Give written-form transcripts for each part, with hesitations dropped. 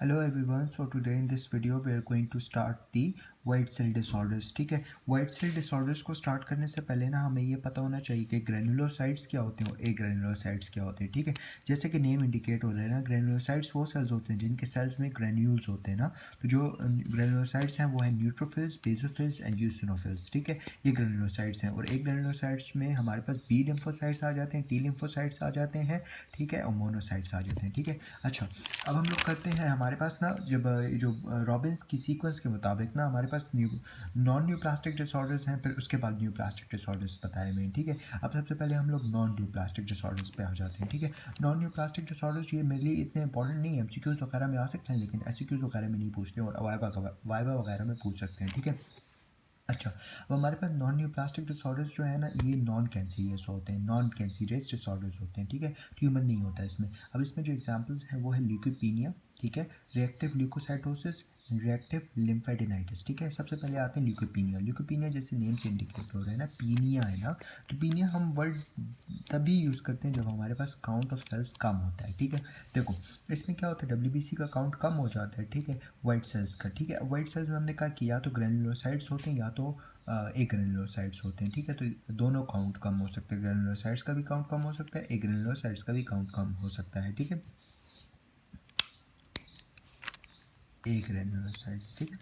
Hello everyone. So today in this video we are going to start the white cell disorders. ठीक है, white cell disorders को start करने से पहले ना हमें ये पता होना चाहिए कि ग्रेनुलोसाइट्स क्या होते हैं और ए ग्रेनुलोसाइट्स क्या होते हैं. ठीक है, जैसे कि नेम इंडिकेट हो रहा है ना, ग्रेनुलोसाइट्स वो सेल्स होते हैं जिनके सेल्स में ग्रेन्यूल्स होते हैं ना. तो जो ग्रेनुलोसाइट्स हैं वो है न्यूट्रोफिल्स, बेसोफिल्स एंड यूसिनोफिल्स. ठीक है, ये ग्रेनुलोसाइट्स हैं और एक ग्रेनुलोसाइट्स में हमारे पास बी लिम्फोसाइट्स आ जाते हैं, टी लिम्फोसाइट्स आ जाते हैं. ठीक है, और मोनोसाइट्स आ जाते हैं. ठीक है, अच्छा अब हम लोग करते हैं, हमारे पास ना जब जो रॉबिन्स की सीक्वेंस के मुताबिक ना हमारे पास नॉन न्यूप्लास्टिक डिसऑर्डर्स हैं, फिर उसके बाद न्यूप्लास्टिक डिसऑर्डर्स बताए मैंने. ठीक है, अब सबसे पहले हम लोग नॉन न्यूप्लास्टिक डिसऑर्डर्स पे आ जाते हैं. ठीक है, नॉन न्यूप्लास्टिक डिसऑर्डर्स ये मेरे लिए इतने इंपॉर्टेंट नहीं है, एमसीक्यूज वगैरह में आ सकते हैं लेकिन एससीक्यूज वगैरह में नहीं पूछते और वाइवा वगैरह में पूछ सकते हैं. ठीक है, अच्छा अब हमारे पास नॉन न्यूप्लास्टिक डिसऑर्डर्स जो है ना, ये नॉन कैंसीरियस होते हैं, नॉन कैंसीरियस डिसऑर्डर्स होते हैं. ठीक है, ट्यूमर नहीं होता है इसमें. अब इसमें जो एग्जांपल्स हैं वो है ल्यूकोपीनिया, ठीक है, रिएक्टिव ल्यूकोसाइटोसिस, रिएक्टिव लिम्फेडिनाइटिस. ठीक है, सबसे पहले आते हैं ल्यूकोपीनिया. ल्यूकोपीनिया जैसे नेम से इंडिकेट हो रहा है ना, पीनिया है ना, तो पीनिया हम वर्ड तभी यूज़ करते हैं जब हमारे पास काउंट ऑफ सेल्स कम होता है. ठीक है, देखो इसमें क्या होता है, डब्ल्यूबीसी का काउंट कम हो जाता है. ठीक है, वाइट सेल्स का. ठीक है, वाइट सेल्स में हमने कहा कि या तो ग्रेनुलोसाइट्स होते हैं या तो एक ग्रेनुलोसाइट्स होते हैं. ठीक है, तो दोनों काउंट कम हो सकते हैं, ग्रेनुलोसाइट्स का भी काउंट कम हो सकता है, एक ग्रेनुलोसाइट्स का भी काउंट कम हो सकता है. ठीक है, एक ग्रेनुलोसाइट्स. ठीक है,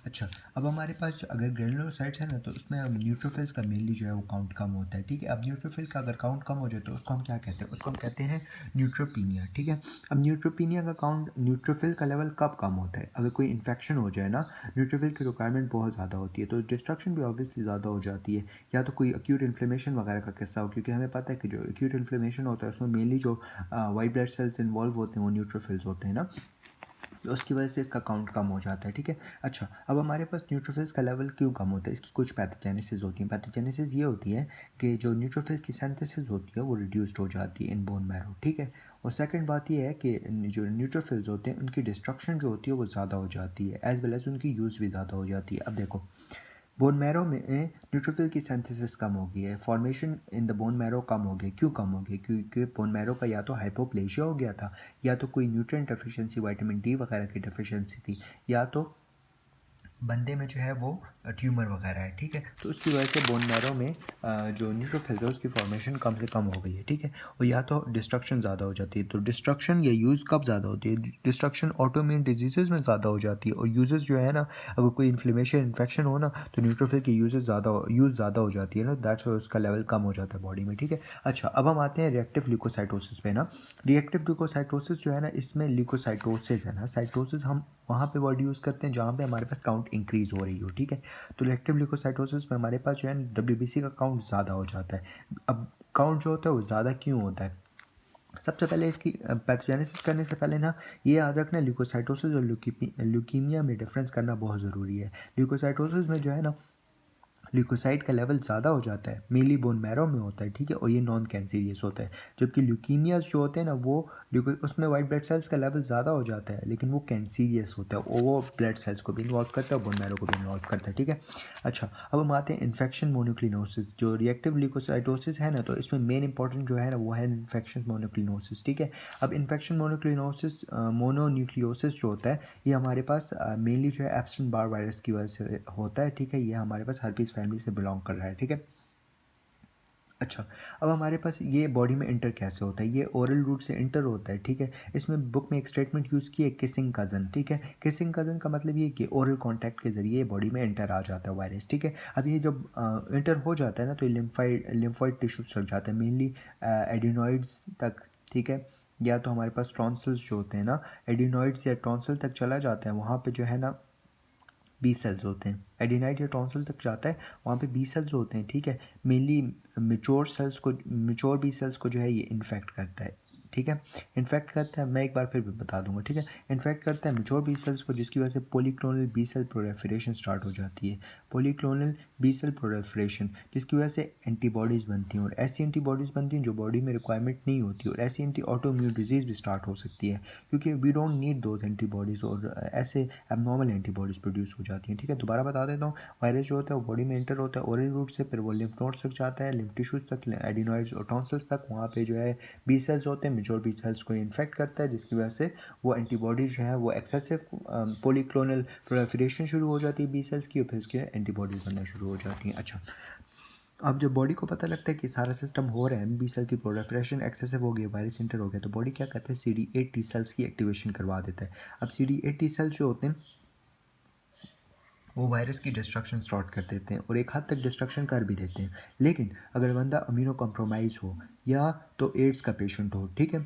अच्छा अब हमारे पास अगर ग्रेनुलोसाइट्स है ना तो उसमें अब न्यूट्रोफिल्स का मेनली जो है वो काउंट कम होता है. ठीक है, अब न्यूट्रोफिल का अगर काउंट कम हो जाए तो उसको हम क्या कहते हैं, उसको हम कहते हैं न्यूट्रोपीनिया. ठीक है, अब न्यूट्रोपीनिया का काउंट, न्यूट्रोफिल का लेवल कब कम होता है, अगर कोई इन्फेक्शन हो जाए ना, न्यूट्रोफिल की रिक्वायरमेंट बहुत ज़्यादा होती है तो डिस्ट्रक्शन भी ऑब्वियसली ज़्यादा हो जाती है, या तो कोई अक्यूट इन्फ्लेमेशन वगैरह का किस्सा हो, क्योंकि हमें पता है कि जो अक्यूट इन्फ्लेमेशन होता है उसमें मेनली जो वाइट ब्लड सेल्स इन्वॉल्व होते हैं वो न्यूट्रोफिल्स होते हैं ना, तो उसकी वजह से इसका काउंट कम हो जाता है. ठीक है, अच्छा अब हमारे पास न्यूट्रोफिल्स का लेवल क्यों कम होता है, इसकी कुछ पैथोजेनेसिस होती है. पैथोजेनेसिस ये होती है कि जो न्यूट्रोफिल की सिंथेसिस होती है वो रिड्यूस्ड हो जाती है इन बोन मैरो. ठीक है, और सेकंड बात ये है कि जो न्यूट्रोफिल्स होते हैं उनकी डिस्ट्रक्शन जो होती है वो ज़्यादा हो जाती है, एज वेल एज उनकी यूज़ भी ज़्यादा हो जाती है. अब देखो बोन मैरो में न्यूट्रोफिल की सिंथेसिस कम हो गई है, formation in the bone marrow कम हो गई. क्यों कम हो गई, क्योंकि बोन मैरो का या तो हाइपोप्लेशिया हो गया था, या तो कोई न्यूट्रिएंट डेफिशिएंसी, विटामिन डी वगैरह की डेफिशिएंसी थी, या तो बंदे में जो है वो ट्यूमर वगैरह है. ठीक है, तो उसकी वजह से बोन मैरो में जो न्यूट्रोफिल्स है उसकी फॉर्मेशन कम से कम हो गई है. ठीक है, और या तो डिस्ट्रक्शन ज़्यादा हो जाती है. तो डिस्ट्रक्शन या यूज़ कब ज़्यादा होती है, डिस्ट्रक्शन ऑटोइम्यून डिजीज़ में ज़्यादा हो जाती है, और यूजेस जो है ना, अगर कोई इन्फ्लेमेशन इन्फेक्शन हो ना तो न्यूट्रोफिल की यूज़ ज़्यादा हो जाती है ना, दैट्स वाई उसका लेवल कम हो जाता है बॉडी में. ठीक है, अच्छा अब हम आते हैं रिएक्टिव ल्यूकोसाइटोसिस पे ना. रिएक्टिव ल्यूकोसाइटोसिस जो है ना, इसमें ल्यूकोसाइटोसिस है ना, साइटोसिस हम वहाँ पे वर्ड यूज़ करते हैं जहाँ पे हमारे पास काउंट इंक्रीज़ हो रही हो. ठीक है, तो रिएक्टिव ल्यूकोसाइटोसिस में हमारे पास जो है डब्ल्यूबीसी का काउंट ज़्यादा हो जाता है. अब काउंट जो होता है वो ज़्यादा क्यों होता है, सबसे पहले इसकी पैथोजेनेसिस करने से पहले ना ये याद रखना, ल्यूकोसाइटोसिस और ल्यूकीमिया में डिफरेंस करना बहुत ज़रूरी है. ल्यूकोसाइटोसिस में जो है ना ल्यूकोसाइट का लेवल ज़्यादा हो जाता है, मेनली बोन मैरो में होता है. ठीक है, और ये नॉन कैंसीरियस होता है, जबकि ल्यूकीमियाज जो होते हैं ना वो उसमें वाइट ब्लड सेल्स का लेवल ज़्यादा हो जाता है लेकिन वो कैंसीरियस होता है, और वो ब्लड सेल्स को भी इन्वॉल्व करता है, बोन मैरो को भी इन्वॉल्व करता है. ठीक है, अच्छा अब हम आते हैं इन्फेक्शन मोनोक्लिनोसिस. जो रिएक्टिव ल्यूकोसाइटोसिस है ना, तो इसमें मेन इंपॉर्टेंट जो है ना वो है इन्फेक्शन मोनोक्लिनोसिस. ठीक है, अब इन्फेक्शन मोनोक्लिनोसिस, मोनोन्यूक्लियोसिस जो होता है ये हमारे पास मेनली जो है एप्स्टन बार वायरस की वजह से होता है. ठीक है, ये हमारे पास हर्पीस फैमिली से बिलोंग कर रहा है. ठीक है, अच्छा अब हमारे पास ये बॉडी में इंटर कैसे होता है, ये ओरल रूट से इंटर होता है. ठीक है, इसमें बुक में एक स्टेटमेंट यूज़ की है, किसिंग कज़न. ठीक है, किसिंग कज़न का मतलब ये कि ओरल कॉन्टैक्ट के जरिए बॉडी में इंटर आ जाता है वायरस. ठीक है, अब ये जब इंटर हो जाता है ना तो लिम्फॉइड टिश्यूज तक जाता है, मेनली एडिनॉइड्स तक. ठीक है, या तो हमारे पास टॉन्सिल्स जो होते हैं ना, एडिनॉइड्स या टॉन्सिल तक चला जाता है, वहाँ पे जो है ना बी सेल्स होते हैं, एडिनाइड या टॉन्सिल तक जाता है, वहाँ पे बी सेल्स होते हैं. ठीक है, मेनली मिच्योर बी सेल्स को जो है ये इन्फेक्ट करता है. ठीक है, इन्फेक्ट करता है, मैं एक बार फिर भी बता दूंगा. ठीक है, इन्फेक्ट करता है मिच्योर बी सेल्स को, जिसकी वजह से polyclonal B cell proliferation start हो जाती है. पॉलीक्लोनल बी सेल प्रोलिफरेशन जिसकी वजह से एंटीबॉडीज़ बनती हैं, और ऐसी एंटीबॉडीज़ बनती हैं जो बॉडी में रिक्वायरमेंट नहीं होती, और ऐसी एंटी ऑटोइम्यून डिजीज़ भी स्टार्ट हो सकती है, क्योंकि we don't need those antibodies, और ऐसे एबनॉर्मल एंटीबॉडीज़ प्रोड्यूस हो जाती हैं. ठीक है, दोबारा बता देता हूँ, वायरस जो होता है वो बॉडी में एंटर होता है ओरल रूट से, फिर वो लिम्फ नोड्स तक जाता है, लिम्फ टिश्यूज़ तक, एडिनॉइड्स और टॉन्सिल्स तक, वहाँ पे जो है बी सेल्स होते हैं, मेजर बी सेल्स को इन्फेक्ट करता है, जिसकी वजह से वो एंटीबॉडी जो है वो एक्सेसिव पॉलीक्लोनल प्रोलिफरेशन शुरू हो जाती है बी सेल्स की, और फिर उसके एंटीबॉडीज बनना शुरू हो जाती हैं। अच्छा, अब जब बॉडी को पता लगता है कि सारा सिस्टम हो रहा है, बी सेल की प्रोलिफरेशन एक्सेसिव हो गई, वायरस इंटर हो गया, तो बॉडी क्या करता है, CD8 टी सेल्स की एक्टिवेशन करवा देता है। अब CD8 टी सेल्स जो होते हैं वो वायरस की डिस्ट्रक्शन स्टार्ट कर देते हैं और एक हद तक डिस्ट्रक्शन कर भी देते हैं। लेकिन अगर बंदा अमीनो कॉम्प्रोमाइज़ हो या तो एड्स का पेशेंट हो, ठीक है,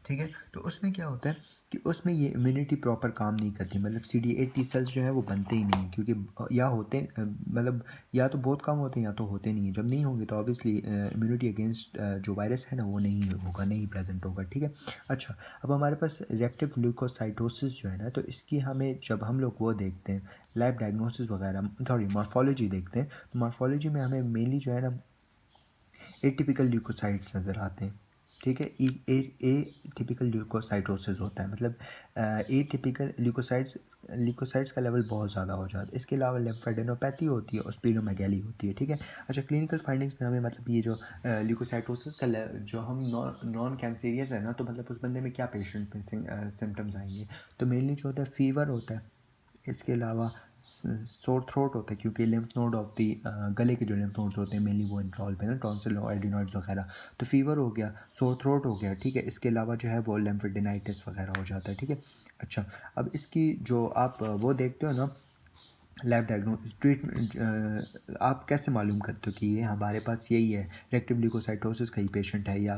ठीक है, तो उसमें क्या होता है कि उसमें ये इम्यूनिटी प्रॉपर काम नहीं करती, मतलब CD8 टी सेल्स जो है वो बनते ही नहीं हैं, क्योंकि या होते मतलब या तो बहुत कम होते हैं या तो होते नहीं हैं। जब नहीं होंगे तो ऑब्वियसली इम्यूनिटी अगेंस्ट जो वायरस है ना वो नहीं होगा, नहीं प्रेजेंट होगा, ठीक है। अच्छा, अब हमारे पास रिएक्टिव ल्यूकोसाइटोसिस जो है ना, तो इसकी हमें जब हम लोग वो देखते हैं लैब डायग्नोसिस वगैरह, सॉरी मॉर्फोलॉजी देखते हैं, तो मॉर्फोलॉजी में हमें मेनली जो है ना एटिपिकल ल्यूकोसाइट्स नज़र आते हैं, ठीक है। ए टिपिकल ल्यूकोसाइटोसिस होता है, मतलब ए टिपिकल ल्यूकोसाइट्स का लेवल बहुत ज़्यादा हो जाता है। इसके अलावा लिम्फेडेनोपैथी होती है और स्प्लीनोमेगैली होती है, ठीक है। अच्छा, क्लिनिकल फाइंडिंग्स में हमें मतलब ये जो ल्यूकोसाइटोसिस का जो हम नॉन कैंसेरियस है ना, तो मतलब उस बंदे में क्या पेशेंट में सिम्टम्स आएंगे, तो मेनली जो होता है फीवर होता है, इसके अलावा सोर थ्रोट होता है, क्योंकि लिम्फ नोड ऑफ दी गले के जो लिम्फ नोड्स होते हैं मेनली वो इन्वॉल्व है ना, टॉन्सिल और एडिनॉइड्स वगैरह, तो फीवर हो गया, सोर थ्रोट हो गया, ठीक है। इसके अलावा जो है वो लिम्फेडेनाइटिस वगैरह हो जाता है, ठीक है। अच्छा, अब इसकी जो आप वो देखते हो ना लैब ट्रीटमेंट, आप कैसे मालूम करते हो कि ये हमारे पास यही है, रेक्टिव ल्यूकोसाइटोसिस का ही पेशेंट है या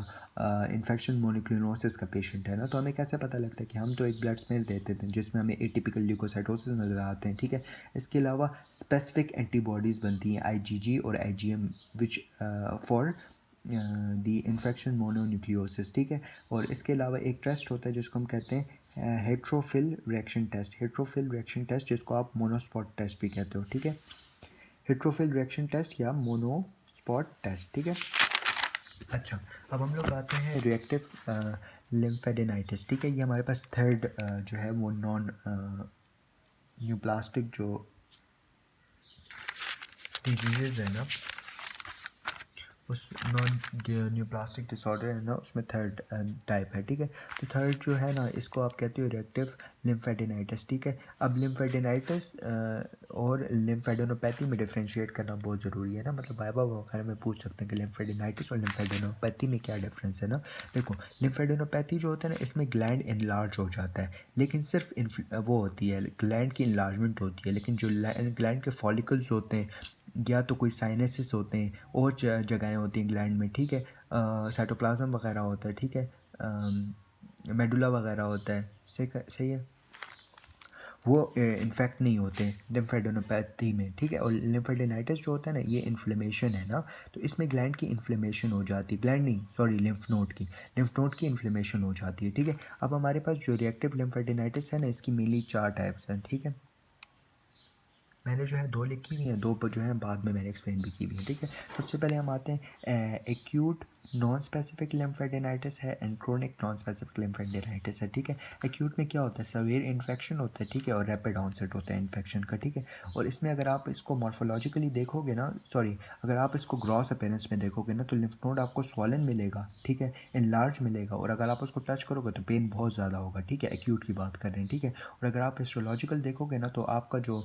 इन्फेक्शन मोनोक्लोनोसिस का पेशेंट है ना, तो हमें कैसे पता लगता है कि हम तो एक ब्लड स्मेल देते थे जिसमें हमें एटिपिकल ल्यूकोसाइटोसिस नज़र आते हैं, ठीक है। इसके अलावा स्पेसिफिक एंटीबॉडीज़ बनती हैं IgG और IgM which for the infection mononucleosis, ठीक है। और इसके अलावा एक टेस्ट होता है जिसको हम कहते हैं हेट्रोफिल रिएक्शन टेस्ट, हेट्रोफिल रिएक्शन टेस्ट जिसको आप मोनोस्पॉट टेस्ट भी कहते हो, ठीक है। हेट्रोफिल रिएक्शन टेस्ट या मोनोस्पॉट टेस्ट, ठीक है। अच्छा, अब हम लोग आते हैं रिएक्टिव लिम्फेडेनाइटिस, ठीक है। ये हमारे पास थर्ड जो है वो नॉन न्यूप्लास्टिक जो डिजीज़ है ना, उस नॉन न्यूप्लास्टिक डिसऑर्डर है ना, उसमें थर्ड टाइप है, ठीक है। तो थर्ड जो है ना, इसको आप कहते हो रिएक्टिव लिम्फेडेनाइटिस, ठीक है। अब लिम्फेडेनाइटिस और लिम्फेडेनोपैथी में डिफ्रेंशिएट करना बहुत ज़रूरी है ना, मतलब वाइवा वगैरह में पूछ सकते हैं कि लिम्फेडेनाइटिस और लिम्फेडेनोपैथी में क्या डिफरेंस है ना। देखो, लिम्फेडेनोपैथी जो होता है ना, इसमें ग्लैंड इनलार्ज हो जाता है, लेकिन सिर्फ वो होती है, ग्लैंड की इनलार्जमेंट होती है, लेकिन जो ग्लैंड के फॉलिकल्स होते हैं या तो कोई साइनसिस होते हैं और जगहें होती हैं ग्लैंड में, ठीक है, साइटोप्लाज्म वगैरह होता है, ठीक है, मेडुला वगैरह होता है, सही है, वो इन्फेक्ट नहीं होते लिम्फेडेनोपैथी में, ठीक है। और लिम्फेडेनाइटिस जो होता है ना, ये इन्फ्लेमेशन है ना, तो इसमें ग्लैंड की इन्फ्लेमेशन हो जाती है, ग्लैंड नहीं सॉरी लिम्फ नोड की इन्फ्लेमेशन हो जाती है, ठीक है। अब हमारे पास जो रिएक्टिव लिम्फेडेनाइटिस है ना, इसकी मेनली 4 टाइप्स हैं, ठीक है। मैंने जो है 2 लिखी हुई हैं, 2 पर जो है बाद में मैंने एक्सप्लेन भी की हुई है, ठीक है। सबसे पहले हम आते हैं एक्यूट नॉन स्पेसिफिक लिम्फेडेनाइटिस है एंड क्रोनिक नॉन स्पेसिफिक लिम्फेडेनाइटिस है, ठीक है। एक्यूट में क्या होता है, सवेयर इन्फेक्शन होता है, ठीक है, और रैपिड ऑनसेट होता है इन्फेक्शन का, ठीक है। और इसमें अगर आप इसको मॉर्फोलॉजिकली देखोगे ना, सॉरी अगर आप इसको ग्रॉस अपीयरेंस में देखोगे ना, तो लिम्फ नोड आपको स्वॉलन मिलेगा, ठीक है, इनलार्ज मिलेगा, और अगर आप उसको टच करोगे तो पेन बहुत ज़्यादा होगा, ठीक है, एक्यूट की बात कर रहे हैं, ठीक है। और अगर आप हिस्टोलॉजिकल देखोगे ना, तो आपका जो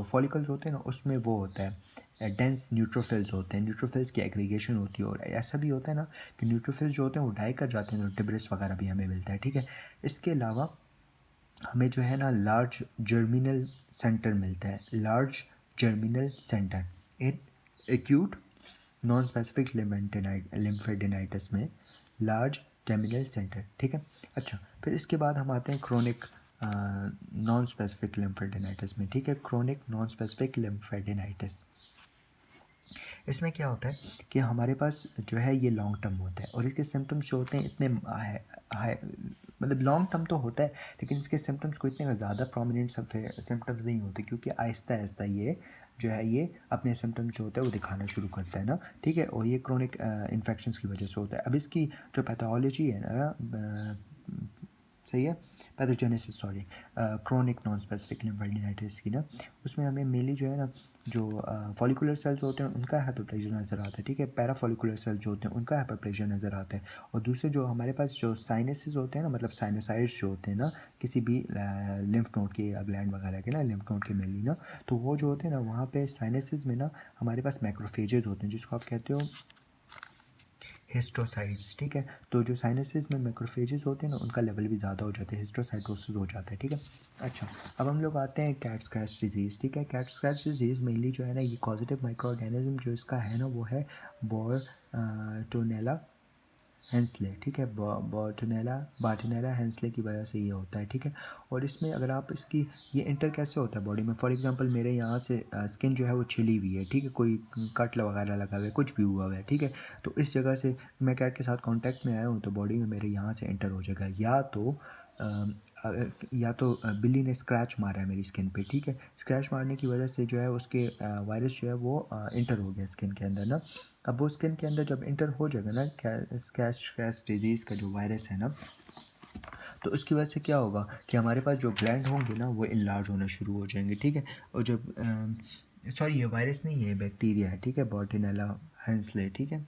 फॉलिकल्स होते हैं ना, उसमें वो होता है डेंस न्यूट्रोफिल्स होते हैं, न्यूट्रोफिल्स की एग्रीगेशन होती है, और ऐसा भी होता है ना कि न्यूट्रोफिल्स जो होते हैं वो डाई कर जाते हैं, तो टिब्रिस वगैरह भी हमें मिलता है, ठीक है। इसके अलावा हमें जो है ना लार्ज जर्मिनल सेंटर मिलता है, large germinal centre in acute non specific lymphadenitis में लार्ज जर्मिनल सेंटर, ठीक है। अच्छा, फिर इसके बाद हम आते हैं क्रोनिक नॉन स्पेसिफिक लिम्फेडेनाइटिस में, ठीक है, क्रोनिक नॉन स्पेसिफिक लिम्फेडेनाइटिस। इसमें क्या होता है कि हमारे पास जो है ये लॉन्ग टर्म होता है, और इसके सिम्टम्स जो होते हैं इतने हाई, मतलब लॉन्ग टर्म तो होता है, लेकिन इसके सिम्टम्स को इतने ज़्यादा प्रोमिनेंट सिम्टम्स नहीं होते, क्योंकि आहिस्ता आहिस्ता ये जो है ये अपने सिम्टम्स जो होते हैं वो दिखाना शुरू करता है ना, ठीक है। और ये क्रोनिक इन्फेक्शंस की वजह से होता है। अब इसकी जो पैथोलॉजी है ना, सही है, pathogenesis sorry chronic non specific lymphadenitis की ना, उसमें हमें मेनली जो है ना जो फॉलिकुलर सेल्स होते हैं उनका हाइपरप्लेजिया नज़र आता है, ठीक है। पैराफॉलिकुलर सेल्स जो होते हैं उनका हाइपरप्लेजिया नज़र आता है। और दूसरे जो हमारे पास जो साइनसेस होते हैं ना, मतलब साइनोसाइड्स जो होते हैं ना किसी भी लिम्फ नोड के या ग्लैंड वगैरह के ना, लिम्फ नोड के मेनली ना, तो वो जो होते हैं ना वहाँ पे साइनसेस में ना हमारे पास मैक्रोफेजेज होते हैं जिसको आप कहते हो हिस्टोसाइट्स, ठीक है। तो जो साइनसेस में मैक्रोफेजेस होते हैं ना उनका लेवल भी ज़्यादा हो जाता है, हिस्टोसाइटोसिस हो जाता है, ठीक है। अच्छा, अब हम लोग आते हैं कैट स्क्रैच डिजीज़, ठीक है। कैट स्क्रैच डिजीज़ मेनली जो है ना, ये कॉजेटिव माइक्रो ऑर्गेनिज्म जो इसका है ना वो है बोर्टोनेला हेंसले, ठीक है। बार्टोनेला हेंसले की वजह से ये होता है, ठीक है। और इसमें अगर आप इसकी ये इंटर कैसे होता है बॉडी में, फॉर एग्जांपल मेरे यहाँ से स्किन जो है वो छिली हुई है, ठीक है, कोई कट वगैरह लगा हुआ है, कुछ भी हुआ हुआ है, ठीक है। तो इस जगह से मैं कैट के साथ कांटेक्ट में आया हूँ तो बॉडी में मेरे यहाँ से एंटर हो जाएगा, या तो बिल्ली ने स्क्रैच मारा है मेरी स्किन पे, ठीक है। स्क्रैच मारने की वजह से जो है उसके वायरस जो है वो इंटर हो गया स्किन के अंदर ना। अब वो स्किन के अंदर जब इंटर हो जाएगा ना स्क्रैच स्क्रैच डिजीज़ का जो वायरस है ना, तो उसकी वजह से क्या होगा कि हमारे पास जो ग्लैंड होंगे ना वो इनलार्ज होना शुरू हो जाएंगे, ठीक है। और जब सॉरी ये वायरस नहीं है, बैक्टीरिया है, ठीक है, बॉर्टिनेला हेंसले, ठीक है।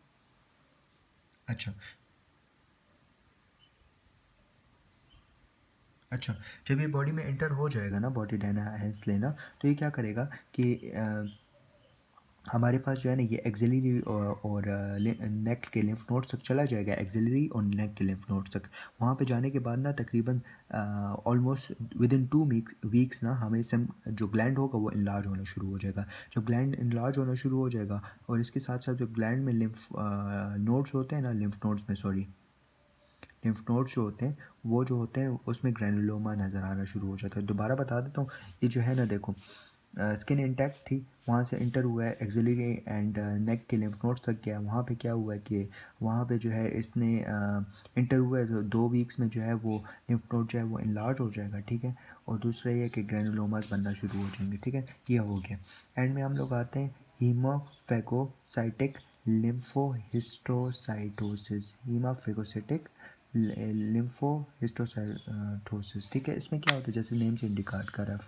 अच्छा अच्छा, जब ये बॉडी में एंटर हो जाएगा ना बॉर्टिनेला हेंसले ना, तो ये क्या करेगा कि हमारे पास जो है ना ये एक्सिलरी और नेक के लिम्फ नोड्स तक चला जाएगा, एक्सिलरी और नेक के लिम्फ नोड्स तक। वहाँ पे जाने के बाद ना तकरीबन ऑलमोस्ट विदिन 2 वीक्स ना हमें सम जो ग्लैंड होगा वो इनलार्ज होना शुरू हो जाएगा। जब ग्लैंड इनलार्ज होना शुरू हो जाएगा और इसके साथ साथ जो ग्लैंड में लिम्फ नोड्स होते हैं ना, लिम्फ नोड्स में सॉरी लिम्फ नोड्स जो होते हैं वो जो होते हैं उसमें ग्रैनुलोमा नज़र आना शुरू हो जाता है। दोबारा बता देता हूँ, ये जो है ना देखो स्किन इंटैक्ट थी, वहाँ से इंटर हुआ है एक्सिलरी एंड नेक के लिम्फ नोड्स तक गया। वहाँ पे क्या हुआ है कि वहाँ पे जो है इसने इंटर हुआ है तो 2 वीक्स में जो है वो लिम्फ नोड जो है वो इनलार्ज हो जाएगा, ठीक है। और दूसरा ये कि ग्रैनुलोमास बनना शुरू हो जाएंगे, ठीक है। ये हो गया। एंड में हम लोग आते हैं हीमोफैगोसाइटिक लिम्फोहिस्टोसाइटोसिस, हीमाफेगोसिटिक लिम्फोहिस्टोसाइटोसिस, ठीक है। इसमें क्या होता है जैसे नेम से इंडिकेट कर रहा है,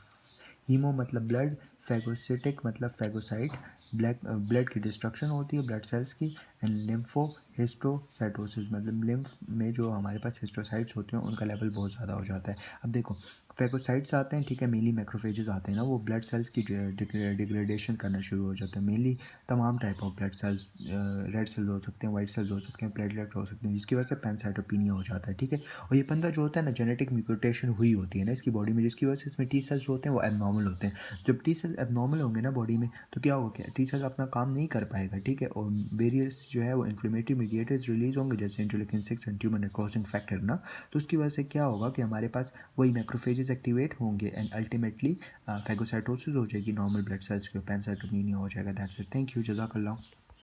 हीमो मतलब ब्लड, फैगोसिटिक मतलब फैगोसाइट, ब्लड की डिस्ट्रक्शन होती है ब्लड सेल्स की, एंड लिम्फो हिस्टोसाइटोसिस मतलब लिम्फ में जो हमारे पास हिस्टोसाइट्स होते हैं उनका लेवल बहुत ज़्यादा हो जाता है। अब देखो फैगोसाइट्स आते हैं, ठीक है, मेनली मैक्रोफेजेस आते हैं ना, वो ब्लड सेल्स की डिग्रेडेशन करना शुरू हो जाता है। मेनली तमाम type of blood cells, red cells हो सकते हैं, वाइट सेल्स हो सकते हैं, प्लेटलेट हो सकते हैं, जिसकी वजह से पैनसाइटोपिनिया हो जाता है, ठीक है। और ये बंदा जो होता है ना जेनेटिक म्यूटेशन हुई होती है ना इसकी बॉडी में, जिसकी वजह से इसमें टी सेल्स जो होते हैं वो एबनॉर्मल होते हैं। जब टी सेल एबनॉर्मल होंगे ना बॉडी में तो क्या होगा, क्या टी सेल अपना काम नहीं कर पाएगा, ठीक है। और वेरियस जो है वो इन्फ्लेमेटरी मीडिएटर्स रिलीज होंगे जैसे इंटरलेकिन 6 एंड ट्यूमर नेक्रोसिंग फैक्टर ना, तो उसकी वजह से क्या होगा कि हमारे पास वही मैक्रोफेजेस एक्टिवेट होंगे एंड अल्टीमेटली फैगोसाइटोसिस हो जाएगी, नॉर्मल ब्लड सेल्स के पैनसाइटोपिनिया हो जाएगा। दैट्स इट, थैंक यू, जज़ाकल्लाह।